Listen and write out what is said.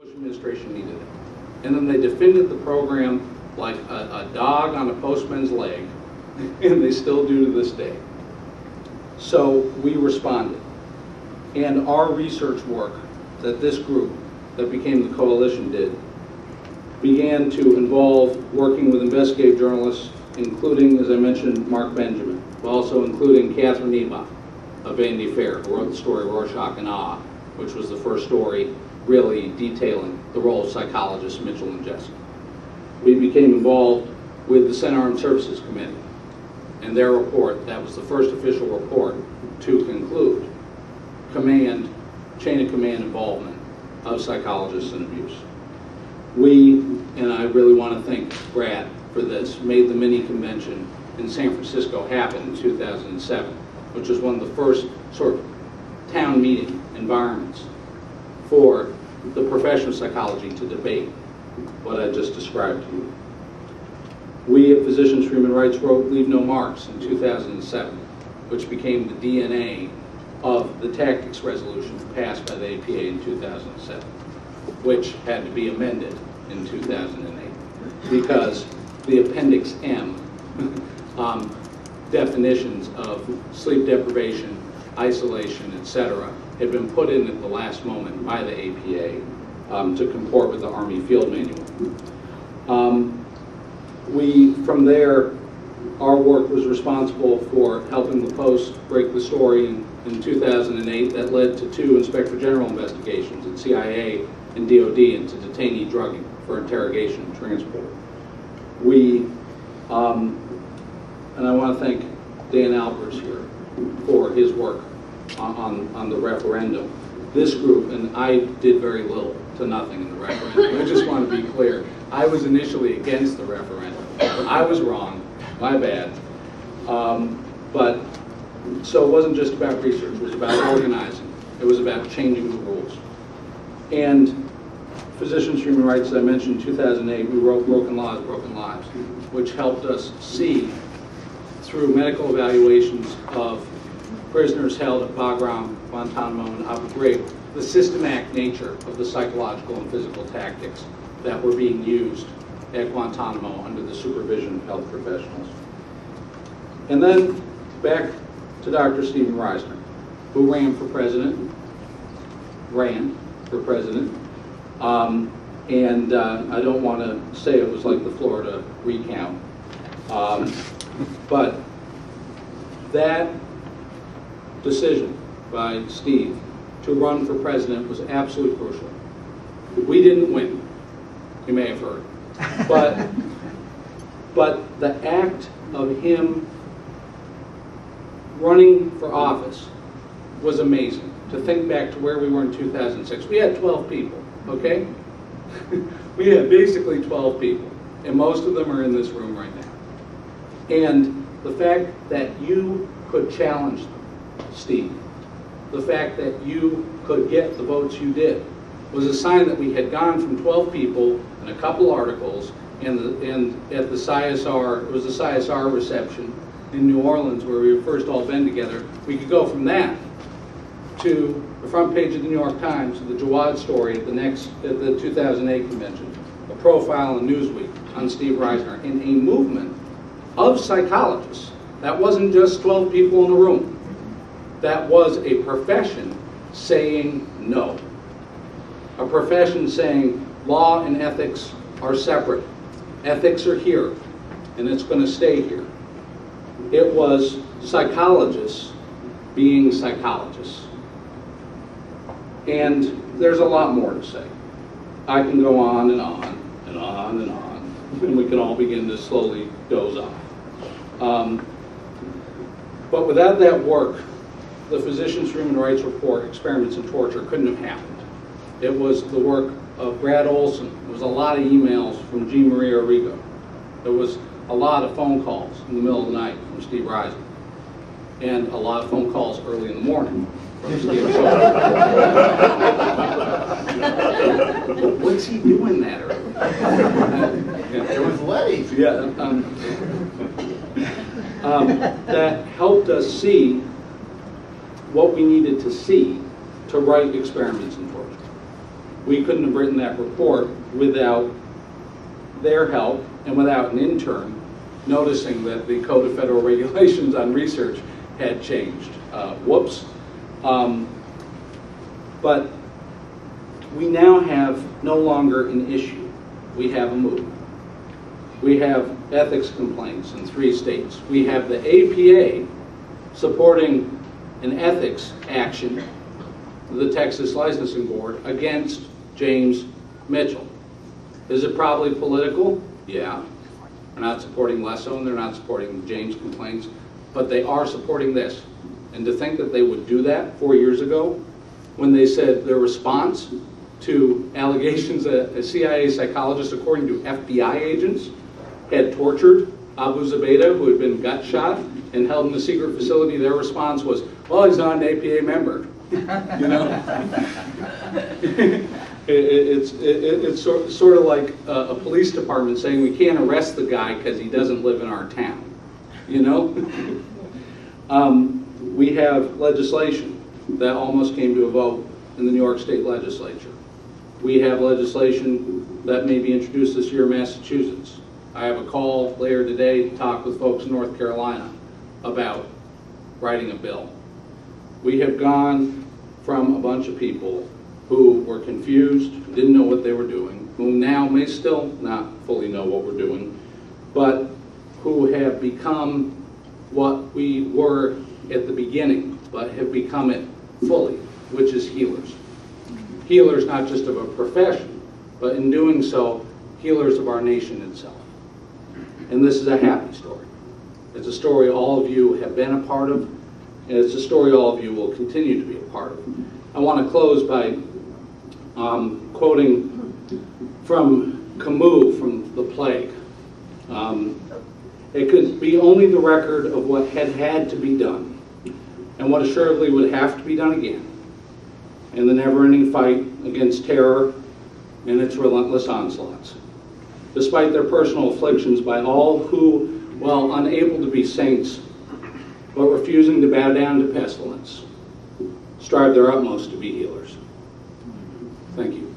Bush administration needed it. And then they defended the program like a dog on a postman's leg, and they still do to this day. So we responded. And our research work that this group that became the coalition did began to involve working with investigative journalists, including, as I mentioned, Mark Benjamin, but also including Catherine Ebach of Vanity Fair, who wrote the story Rorschach and Ah, which was the first story really detailing the role of psychologists Mitchell and Jesse. We became involved with the Senate Armed Services Committee and their report. That was the first official report to conclude chain of command involvement of psychologists in abuse. We, and I really want to thank Brad for this, made the mini convention in San Francisco happen in 2007, which was one of the first sort of town meeting environments for the profession of psychology to debate what I just described to you. We at Physicians for Human Rights wrote Leave No Marks in 2007, which became the DNA of the tactics resolution passed by the APA in 2007, which had to be amended in 2008 because the Appendix M definitions of sleep deprivation, isolation, etc., had been put in at the last moment by the APA to comport with the Army Field Manual. From there, our work was responsible for helping the Post break the story in 2008 that led to 2 Inspector General investigations at CIA and DOD into detainee drugging for interrogation and transport. And I want to thank Dan Albers here for his work on the referendum. This group, and I did very little to nothing in the referendum. I just want to be clear. I was initially against the referendum. I was wrong, my bad. So it wasn't just about research, it was about organizing. It was about changing the rules. And Physicians for Human Rights, as I mentioned, in 2008, we wrote Broken Laws, Broken Lives, which helped us see through medical evaluations of prisoners held at Bagram, Guantanamo, and Abu Ghraib, the systematic nature of the psychological and physical tactics that were being used at Guantanamo under the supervision of health professionals. And then back to Dr. Stephen Reisner, who ran for president, and I don't want to say it was like the Florida recount, but that decision by Steve to run for president was absolutely crucial. We didn't win, you may have heard, but the act of him running for office was amazing. To think back to where we were in 2006, we had 12 people, okay? We had basically 12 people, and most of them are in this room right now. And the fact that you could challenge them, Steve, the fact that you could get the votes you did, was a sign that we had gone from 12 people and a couple articles, and at the PsySR, it was the PsySR reception in New Orleans where we had first all been together. We could go from that to the front page of the New York Times, the Jawad story at the 2008 convention, a profile in Newsweek on Steve Reisner, in a movement of psychologists. That wasn't just 12 people in the room. That was a profession saying no. A profession saying law and ethics are separate. Ethics are here, and it's going to stay here. It was psychologists being psychologists. And there's a lot more to say. I can go on and on and on and on, and we can all begin to slowly doze off. But without that work, the Physicians for Human Rights report, Experiments in Torture, couldn't have happened. It was the work of Brad Olson. There was a lot of emails from Jean Marie Arrigo. There was a lot of phone calls in the middle of the night from Steve Reisner, and a lot of phone calls early in the morning from Steve. What's he doing that early? It was late. Yeah. That helped us see what we needed to see to write Experiments in Torture. We couldn't have written that report without their help and without an intern noticing that the Code of Federal Regulations on research had changed. Whoops. But we now have no longer an issue. We have a movement. We have ethics complaints in 3 states. We have the APA supporting an ethics action, the Texas Licensing Board, against James Mitchell. Is it probably political? Yeah. They're not supporting Lesso and they're not supporting James' complaints, but they are supporting this. And to think that they would do that 4 years ago, when they said their response to allegations that a CIA psychologist, according to FBI agents, had tortured Abu Zubaydah, who had been gut shot and held in a secret facility, their response was, well, he's not an APA member. You know? It's sort of like a police department saying we can't arrest the guy because he doesn't live in our town. You know? We have legislation that almost came to a vote in the New York State Legislature. We have legislation that may be introduced this year in Massachusetts. I have a call later today to talk with folks in North Carolina about writing a bill. We have gone from a bunch of people who were confused, didn't know what they were doing, who now may still not fully know what we're doing, but who have become what we were at the beginning, but have become it fully, which is healers. Healers not just of a profession, but in doing so, healers of our nation itself. And this is a happy story. It's a story all of you have been a part of, and it's a story all of you will continue to be a part of. I want to close by quoting from Camus, from The Plague. It could be only the record of what had to be done, and what assuredly would have to be done again, in the never-ending fight against terror and its relentless onslaughts. Despite their personal afflictions, by all who, while unable to be saints, but refusing to bow down to pestilence, strive their utmost to be healers. Thank you.